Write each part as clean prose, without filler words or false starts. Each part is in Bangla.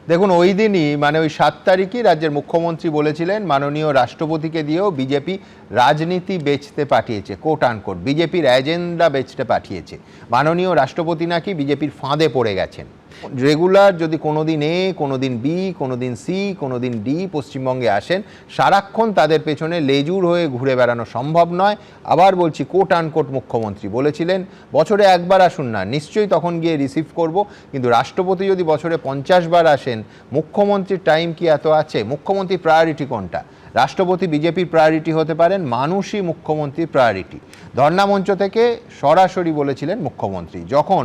দেখুন ওই দিনই মানে ওই 7 তারিখই রাজ্যের মুখ্যমন্ত্রী বলেছিলেন মাননীয় রাষ্ট্রপতিকে দিয়েও বিজেপি রাজনীতি বেচতে পাঠিয়েছে, কোট আনকোট বিজেপির এজেন্ডা বেচতে পাঠিয়েছে। মাননীয় রাষ্ট্রপতি নাকি বিজেপির ফাঁদে পড়ে গেছেন। রেগুলার যদি কোনোদিন এ, কোনোদিন বি, কোনোদিন সি, কোনোদিন ডি পশ্চিমবঙ্গে আসেন, সারাক্ষণ তাদের পেছনে লেজুর হয়ে ঘুরে বেড়ানো সম্ভব নয়। আবার বলছি, কোট আনকোট মুখ্যমন্ত্রী বলেছিলেন বছরে একবার আসুন না, নিশ্চয়ই তখন গিয়ে রিসিভ করব। কিন্তু রাষ্ট্রপতি যদি বছরে 50 বার আসেন, মুখ্যমন্ত্রীর টাইম কি এত আছে? মুখ্যমন্ত্রীর প্রায়োরিটি কোনটা? রাষ্ট্রপতি বিজেপির প্রায়োরিটি হতে পারেন, মানুষই মুখ্যমন্ত্রীর প্রায়োরিটি। ধর্ণা মঞ্চ থেকে সরাসরি বলেছিলেন মুখ্যমন্ত্রী, যখন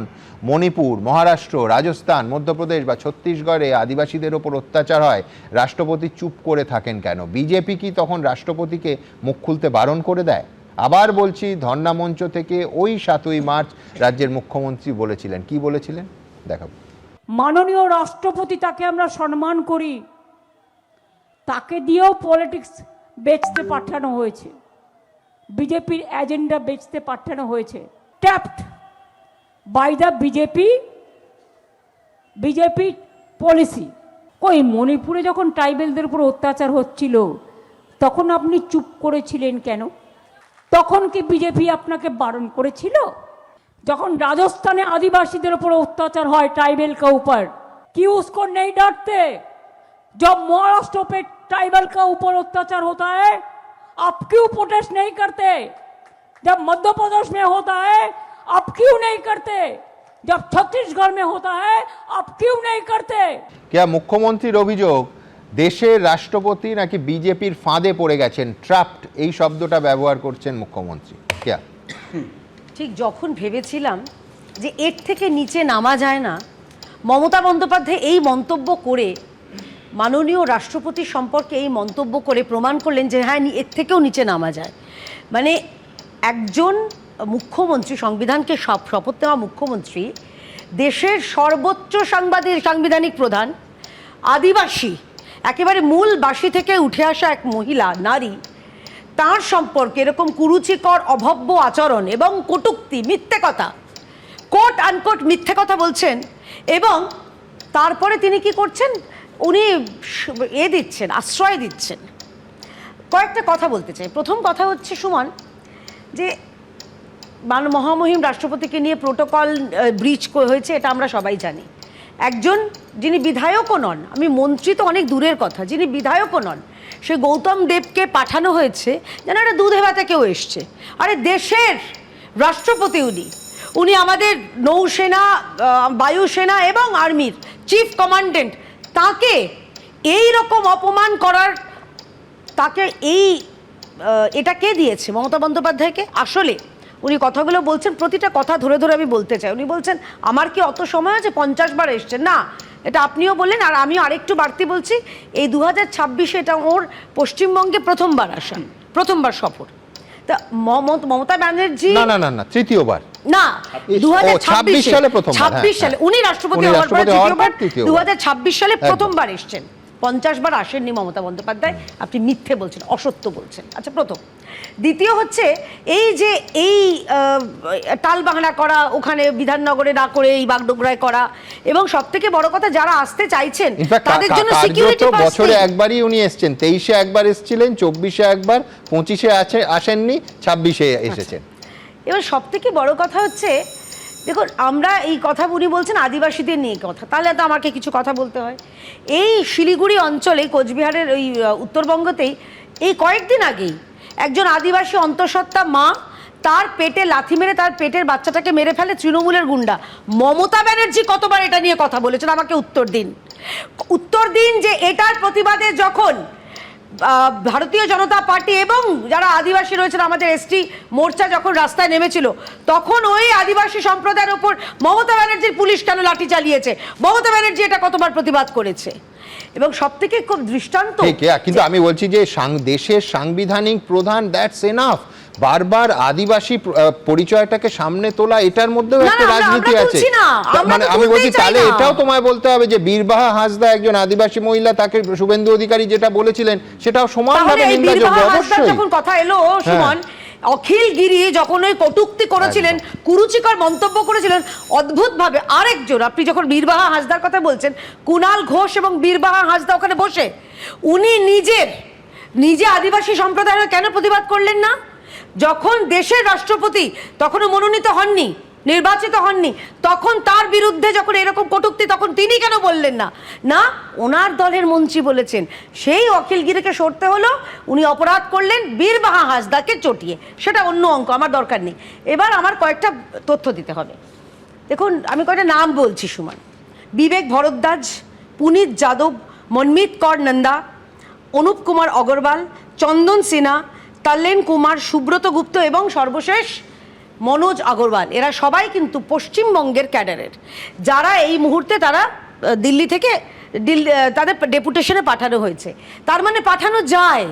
মণিপুর, মহারাষ্ট্র, রাজস্থান, মধ্যপ্রদেশ বা ছত্তিশগড়ে আদিবাসীদের ওপর অত্যাচার হয়, রাষ্ট্রপতি চুপ করে থাকেন কেন? বিজেপি কি তখন রাষ্ট্রপতিকে মুখ খুলতে বারণ করে দেয়? আবার বলছি, ধর্ণা মঞ্চ থেকে ওই 7ই মার্চ রাজ্যের মুখ্যমন্ত্রী বলেছিলেন, কি বলেছিলেন দেখাবো। মাননীয় রাষ্ট্রপতি, তাকে আমরা সম্মান করি, তাকে দিয়েও পলিটিক্স বেচতে পাঠানো হয়েছে, বিজেপির এজেন্ডা বেচতে পাঠানো হয়েছে, tapped by the BJP policy. ওই মণিপুরে যখন ট্রাইবেলদের উপর অত্যাচার হচ্ছিল, তখন আপনি চুপ করেছিলেন কেন? তখন কি বিজেপি আপনাকে বারণ করেছিল? যখন রাজস্থানে আদিবাসীদের উপর অত্যাচার হয় ट्राइबल के ऊपर, क्यों उसको नहीं डांटते? जब महाराष्ट्र पे ट्राइबल का ऊपर अत्याचार होता है, आप क्यों प्रोटेस्ट नहीं करते? जब मध्य प्रदेश में होता है, आप क्यों नहीं करते? जब छत्तीसगढ़ में होता है, आप क्यों नहीं करते? क्या মুখ্যমন্ত্রীর অভিযোগ দেশের রাষ্ট্রপতি নাকি বিজেপির ফাঁদে পড়ে গেছেন, ট্র্যাপড, এই শব্দটা ব্যবহার করছেন মুখ্যমন্ত্রী। क्या ঠিক যখন ভেবেছিলাম যে এর থেকে নিচে নামা যায় না, মমতা বন্দ্যোপাধ্যায় এই মন্তব্য করে, মাননীয় রাষ্ট্রপতি সম্পর্কে এই মন্তব্য করে প্রমাণ করলেন যে হ্যাঁ, এর থেকেও নিচে নামা যায়। মানে একজন মুখ্যমন্ত্রী, সংবিধানকে শপথ নেওয়া মুখ্যমন্ত্রী, দেশের সর্বোচ্চ সাংবিধানিক প্রধান, আদিবাসী, একেবারে মূল বাসী থেকে উঠে আসা এক মহিলা, নারী, তার সম্পর্কে এরকম কুরুচিকর অভব্য আচরণ এবং কটূক্তি, মিথ্যে কথা, কোট আনকোট মিথ্যে কথা বলছেন। এবং তারপরে তিনি কি করছেন? উনি দিচ্ছেন, আশ্রয় দিচ্ছেন। কয়েকটা কথা বলতে চাই। প্রথম কথা হচ্ছে, সুমন, যে মহামহিম রাষ্ট্রপতিকে নিয়ে প্রোটোকল ব্রিচ হয়েছে, এটা আমরা সবাই জানি। একজন যিনি বিধায়কও নন, আমি মন্ত্রী তো অনেক দূরের কথা, যিনি বিধায়কও নন, সে গৌতম দেবকে পাঠানো হয়েছে যেন একটা দুধে ভাতে কেউ এসছে। আরে দেশের রাষ্ট্রপতি উনি আমাদের নৌসেনা, বায়ুসেনা এবং আর্মির চিফ কমান্ডেন্ট, তাকে এই রকম অপমান করার, তাকে এটা কে দিয়েছে? মমতা বন্দ্যোপাধ্যায়কে। আসলে উনি কথাগুলো বলছেন, প্রতিটা কথা ধরে ধরে আমি বলতে চাই। উনি বলছেন আমার কি অত সময় আছে, 50 বার এসছেন না, এটা আপনিও বললেন, আর আমিও আরেকটু বাড়তি বলছি, এই 2026-এ এটা ওর পশ্চিমবঙ্গে প্রথমবার সফর। তা মমতা ব্যানার্জি না তৃতীয়বার না, 2026 সালে উনি রাষ্ট্রপতি হওয়ার পর তৃতীয়বার, 2026 সালে প্রথমবার এসছেন, 50 বার আসেননি মমতা বন্দ্যোপাধ্যায়। আপনি মিথ্যে বলছেন, অসত্য বলছেন। আচ্ছা, প্রথম। দ্বিতীয় হচ্ছে, এই যে টালবাহানা করা, ওখানে বিধাননগরে না করে এই বাগডোগরায় করা, এবং সবথেকে বড় কথা, যারা আসতে চাইছেন তাদের জন্য সিকিউরিটি পাস। বছরে একবারই উনি এসেছেন, 23-এ একবার এসেছিলেন, 24-এ একবার, 25-এ আসেননি, 26-এ এসেছেন। এবার সবথেকে বড় কথা হচ্ছে, দেখুন, আমরা এই কথা উনি বলছেন আদিবাসীদের নিয়ে কথা, তাহলে তো আমাকে কিছু কথা বলতে হয়। এই শিলিগুড়ি অঞ্চলে, কোচবিহারের ওই উত্তরবঙ্গতেই এই কয়েকদিন আগেই একজন আদিবাসী অন্তঃসত্ত্বা মা, তার পেটে লাথি মেরে তার পেটের বাচ্চাটাকে মেরে ফেলে তৃণমূলের গুন্ডা। মমতা ব্যানার্জি কতবার এটা নিয়ে কথা বলেছেন? আমাকে উত্তর দিন যে এটার প্রতিবাদে যখন ভারতীয় জনতা পার্টি এবং যারা আদিবাসী রয়েছেন, আমাদের এসটি মোর্চা যখন রাস্তায় নেমেছিল, তখন ওই আদিবাসী সম্প্রদায়ের ওপর মমতা ব্যানার্জির পুলিশ কেন লাঠি চালিয়েছে? মমতা ব্যানার্জি এটা কতবার প্রতিবাদ করেছে? এবং সব থেকে খুব দৃষ্টান্ত, কিন্তু আমি বলছি যে দেশের সাংবিধানিক প্রধান, দ্যাটস এনাফ। বারবার আদিবাসী পরিচয়টাকে সামনে তোলা, এটার মধ্যেও একটা রাজনীতি আছে। মানে আমি বলছি, তাহলে এটাও তোমায় বলতে হবে যে বীরবাহা হাসদা একজন আদিবাসী মহিলা, তাকে শুভেন্দু অধিকারী যেটা বলেছিলেন সেটাও সমানভাবে নিন্দাযোগ্য। অবশ্যই। যখন কথা এলো, সুমন, অখিলগিরি যখন ওই কটূক্তি করেছিলেন, কুরুচিকর মন্তব্য করেছিলেন, অদ্ভুতভাবে আরেকজন, আপনি যখন বীরবাহা হাঁসদার কথা বলছেন, কুণাল ঘোষ এবং বীরবাহা হাঁসদা ওখানে বসে উনি নিজে আদিবাসী সম্প্রদায়ের কেন প্রতিবাদ করলেন না? যখন দেশের রাষ্ট্রপতি তখনও মনোনীত হননি, নির্বাচিত হননি, তখন তার বিরুদ্ধে যখন এরকম কটূক্তি, তখন তিনি কেন বললেন না? না, ওনার দলের মন্ত্রী বলেছেন, সেই অখিলগিরিকে সরতে হলো, উনি অপরাধ করলেন বীরবাহা হাঁসদাকে চটিয়ে। সেটা অন্য অঙ্ক, আমার দরকার নেই। এবার আমার কয়েকটা তথ্য দিতে হবে। দেখুন, আমি কয়েকটা নাম বলছি সুমন: বিবেক ভরদ্বাজ, পুনিত যাদব, মনমিত কর নন্দা, অনুপ কুমার অগরওয়াল, চন্দন সিনহা, তল্লেন কুমার, সুব্রত গুপ্ত এবং সর্বশেষ মনোজ আগরওয়াল। এরা সবাই কিন্তু পশ্চিমবঙ্গের ক্যাডারের, যারা এই মুহূর্তে তারা দিল্লি থেকে তাদের ডেপুটেশনে পাঠানো হয়েছে। তার মানে পাঠানো যায়,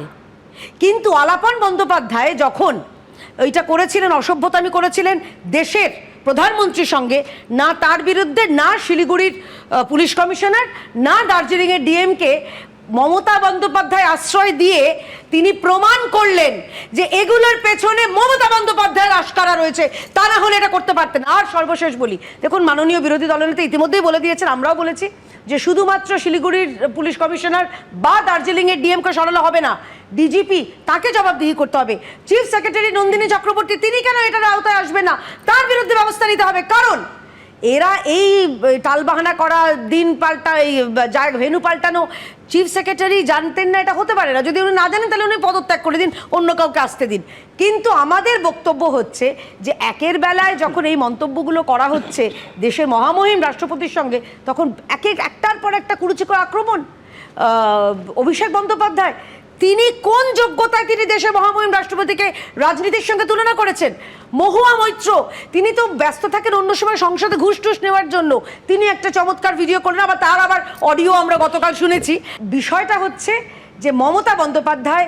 কিন্তু আলাপন বন্দ্যোপাধ্যায় যখন এইটা করেছিলেন, অসভ্যতামি করেছিলেন দেশের প্রধানমন্ত্রীর সঙ্গে, না তার বিরুদ্ধে, না শিলিগুড়ির পুলিশ কমিশনার, না দার্জিলিংয়ের ডিএমকে মমতা বন্দ্যোপাধ্যায় আশ্রয় দিয়ে তিনি প্রমাণ করলেন যে এগুলোর পেছনে মমতা বন্দ্যোপাধ্যায়ের আশকারা রয়েছে, তা না হলে এটা করতে পারতেন। আর সর্বশেষ বলি, দেখুন, মাননীয় বিরোধী দলনেতা ইতিমধ্যেই বলে দিয়েছেন, আমরাও বলেছি, যে শুধুমাত্র শিলিগুড়ির পুলিশ কমিশনার বা দার্জিলিংয়ের ডিএমকে সরানো হবে না, ডিজিপি তাকে জবাবদিহি করতে হবে। চিফ সেক্রেটারি নন্দিনী চক্রবর্তী, তিনি কেন এটার আওতায় আসবেন না? তার বিরুদ্ধে ব্যবস্থা নিতে হবে। কারণ এরা এই টালবাহানা করা, দিন পাল্টা, এই ভেনু পাল্টানো, চিফ সেক্রেটারি জানতেন না, এটা হতে পারে না। যদি উনি না জানেন তাহলে উনি পদত্যাগ করে দিন, অন্য কাউকে আসতে দিন। কিন্তু আমাদের বক্তব্য হচ্ছে যে একের বেলায় যখন এই মন্তব্যগুলো করা হচ্ছে দেশের মহামহিম রাষ্ট্রপতির সঙ্গে, তখন একটার পর একটা কুরুচিকর আক্রমণ। অভিষেক বন্দ্যোপাধ্যায়, তিনি কোন যোগ্যতায় তিনি দেশের মহামহিম রাষ্ট্রপতিকে রাজনীতির সঙ্গে তুলনা করেছেন? মহুয়া মৈত্র, তিনি তো ব্যস্ত থাকেন অন্য সময় সংসদে ঘুষ টুস নেওয়ার জন্য, তিনি একটা চমৎকার ভিডিও করলেন, আবার তার আবার অডিও আমরা গতকাল শুনেছি। বিষয়টা হচ্ছে যে মমতা বন্দ্যোপাধ্যায়,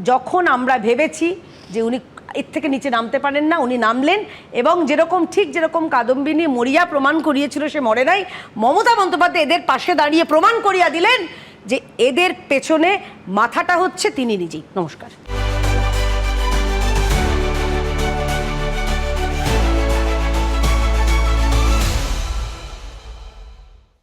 যখন আমরা ভেবেছি যে উনি এর থেকে নিচে নামতে পারেন না, উনি নামলেন, এবং যেরকম কাদম্বিনী মরিয়া প্রমাণ করিয়েছিল সে মরে নাই, মমতা বন্দ্যোপাধ্যায় এদের পাশে দাঁড়িয়ে প্রমাণ করিয়া দিলেন যে এদের পেছনে মাথাটা হচ্ছে তিনি নিজেই। নমস্কার।